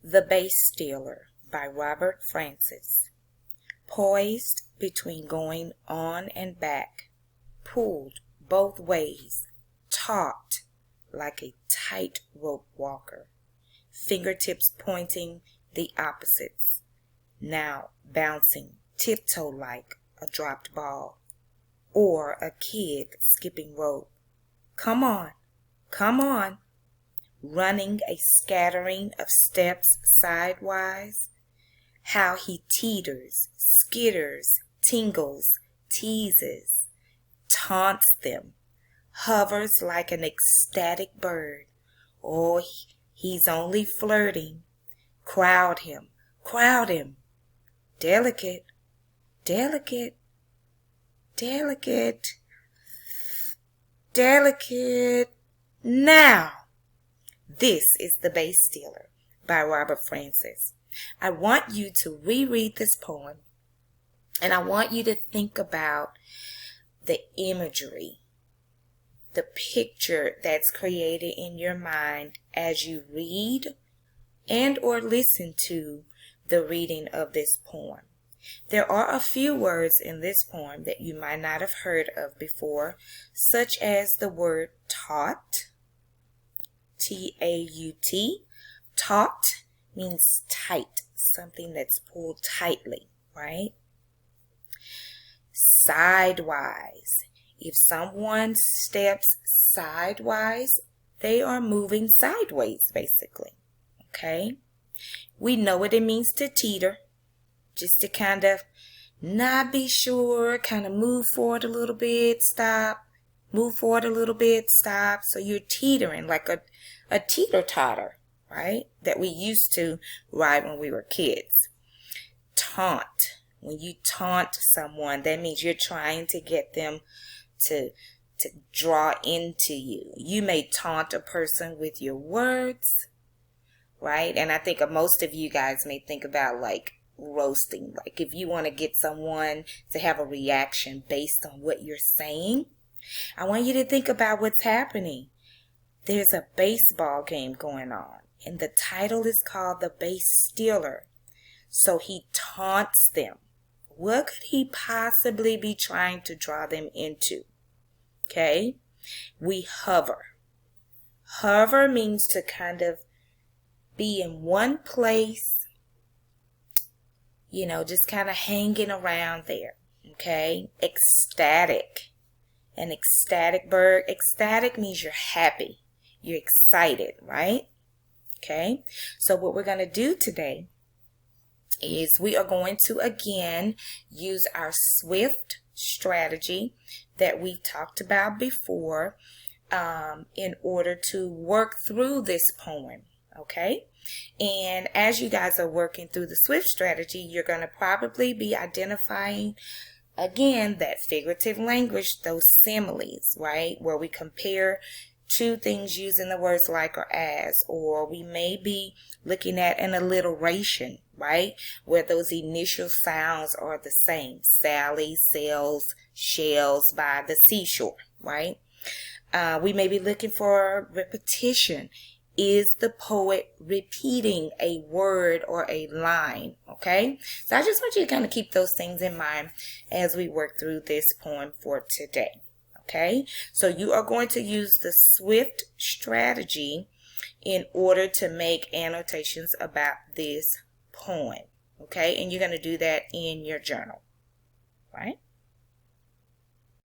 The Base Stealer by Robert Francis. Poised between going on and back, pulled both ways, taut like a tightrope walker, fingertips pointing the opposites, now bouncing tiptoe-like a dropped ball, or a kid skipping rope. Come on, come on, running a scattering of steps sidewise. How he teeters, skitters, tingles, teases, taunts them, hovers like an ecstatic bird. Oh, he's only flirting. Crowd him, crowd him. Delicate, delicate, delicate, delicate. Now, this is The Base Stealer by Robert Francis. I want you to reread this poem, and I want you to think about the imagery, the picture that's created in your mind as you read and or listen to the reading of this poem. There are a few words in this poem that you might not have heard of before, such as the word taut, T-A-U-T. Taut means tight, something that's pulled tightly, right? Sidewise. If someone steps sidewise, they are moving sideways, basically, okay? We know what it means to teeter, just to kind of not be sure, kind of move forward a little bit, stop, move forward a little bit, stop. So you're teetering like a teeter-totter, right? That we used to ride when we were kids. Taunt. When you taunt someone, that means you're trying to get them to draw into you. You may taunt a person with your words, right? And I think most of you guys may think about like roasting. Like if you want to get someone to have a reaction based on what you're saying, I want you to think about what's happening. There's a baseball game going on, and the title is called The Base Stealer. So he taunts them. What could he possibly be trying to draw them into? Okay, we hover. Hover means to kind of be in one place, just kind of hanging around there. Okay, ecstatic. An ecstatic bird. Ecstatic means you're happy. You're excited, right? Okay, so what we're going to do today is we are going to again use our SWIFT strategy that we've talked about before in order to work through this poem, okay? And as you guys are working through the SWIFT strategy, you're going to probably be identifying again that figurative language, those similes, right? Where we compare two things using the words like or as, or we may be looking at an alliteration, right? Where those initial sounds are the same. Sally sells shells by the seashore, right? We may be looking for repetition. Is the poet repeating a word or a line? Okay, so I just want you to kind of keep those things in mind as we work through this poem for today. Okay, so you are going to use the SWIFT strategy in order to make annotations about this poem. Okay, and you're going to do that in your journal, right?